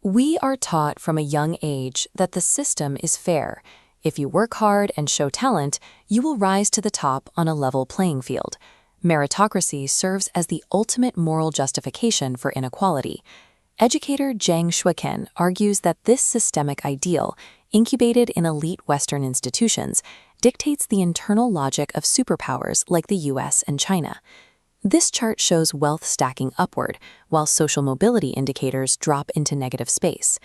We are taught from a young age that the system is fair. If you work hard and show talent, you will rise to the top on a level playing field. Meritocracy serves as the ultimate moral justification for inequality. Educator Jiang Xueqin argues that this systemic ideal, incubated in elite Western institutions, dictates the internal logic of superpowers like the US and China. This chart shows wealth stacking upward, while social mobility indicators drop into negative space.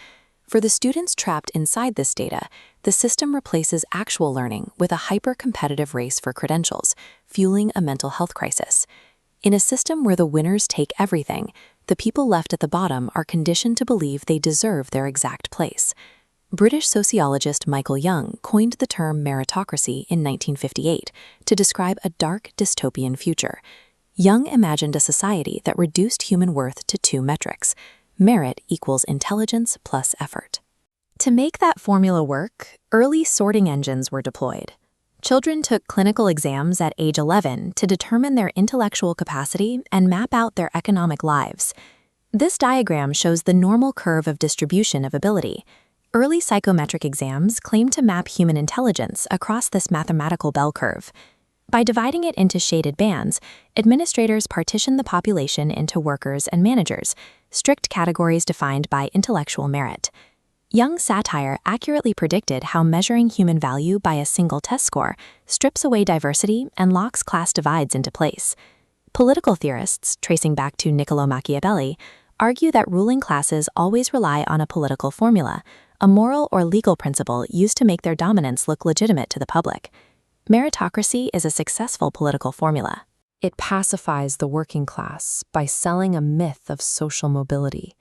For the students trapped inside this data, the system replaces actual learning with a hyper-competitive race for credentials, fueling a mental health crisis. In a system where the winners take everything, the people left at the bottom are conditioned to believe they deserve their exact place. British sociologist Michael Young coined the term meritocracy in 1958 to describe a dark dystopian future. Young imagined a society that reduced human worth to two metrics: merit equals intelligence plus effort. To make that formula work, early sorting engines were deployed. Children took clinical exams at age 11 to determine their intellectual capacity and map out their economic lives. This diagram shows the normal curve of distribution of ability. Early psychometric exams claim to map human intelligence across this mathematical bell curve. By dividing it into shaded bands, administrators partition the population into workers and managers, strict categories defined by intellectual merit. Young's satire accurately predicted how measuring human value by a single test score strips away diversity and locks class divides into place. Political theorists, tracing back to Niccolò Machiavelli, argue that ruling classes always rely on a political formula, a moral or legal principle used to make their dominance look legitimate to the public. Meritocracy is a successful political formula. It pacifies the working class by selling a myth of social mobility,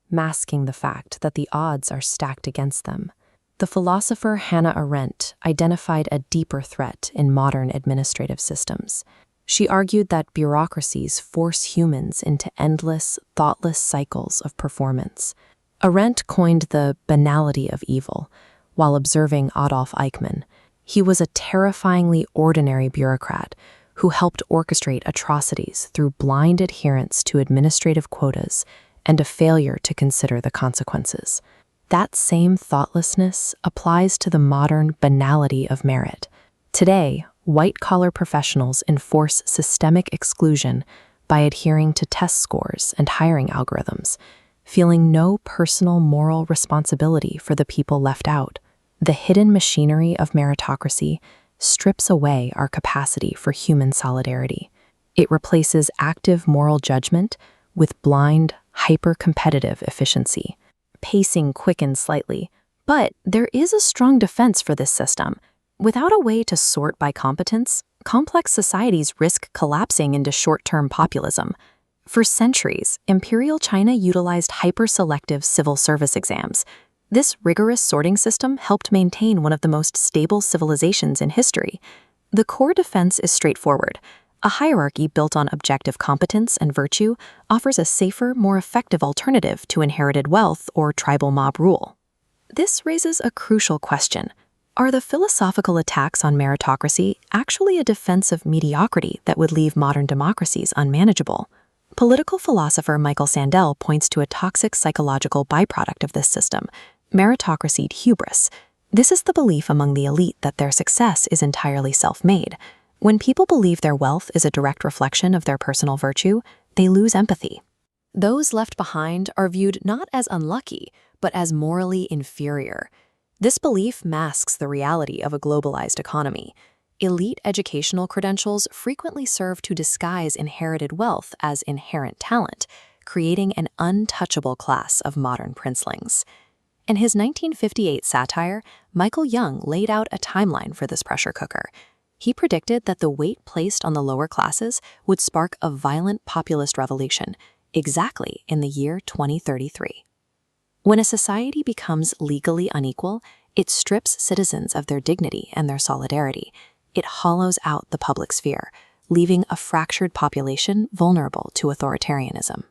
masking the fact that the odds are stacked against them. The philosopher Hannah Arendt identified a deeper threat in modern administrative systems. She argued that bureaucracies force humans into endless, thoughtless cycles of performance. Arendt coined the banality of evil, while observing Adolf Eichmann. He was a terrifyingly ordinary bureaucrat who helped orchestrate atrocities through blind adherence to administrative quotas and a failure to consider the consequences. That same thoughtlessness applies to the modern banality of merit. Today, white-collar professionals enforce systemic exclusion by adhering to test scores and hiring algorithms, feeling no personal moral responsibility for the people left out. The hidden machinery of meritocracy strips away our capacity for human solidarity. It replaces active moral judgment with blind, hyper-competitive efficiency. Pacing quickens slightly, but there is a strong defense for this system. Without a way to sort by competence, complex societies risk collapsing into short-term populism. For centuries, Imperial China utilized hyper-selective civil service exams. This rigorous sorting system helped maintain one of the most stable civilizations in history. The core defense is straightforward. A hierarchy built on objective competence and virtue offers a safer, more effective alternative to inherited wealth or tribal mob rule. This raises a crucial question. Are the philosophical attacks on meritocracy actually a defense of mediocrity that would leave modern democracies unmanageable? Political philosopher Michael Sandel points to a toxic psychological byproduct of this system: meritocracy hubris. This is the belief among the elite that their success is entirely self-made. When people believe their wealth is a direct reflection of their personal virtue, they lose empathy. Those left behind are viewed not as unlucky, but as morally inferior. This belief masks the reality of a globalized economy. Elite educational credentials frequently serve to disguise inherited wealth as inherent talent, creating an untouchable class of modern princelings. In his 1958 satire, Michael Young laid out a timeline for this pressure cooker. He predicted that the weight placed on the lower classes would spark a violent populist revolution, exactly in the year 2033. When a society becomes legally unequal, it strips citizens of their dignity and their solidarity. It hollows out the public sphere, leaving a fractured population vulnerable to authoritarianism.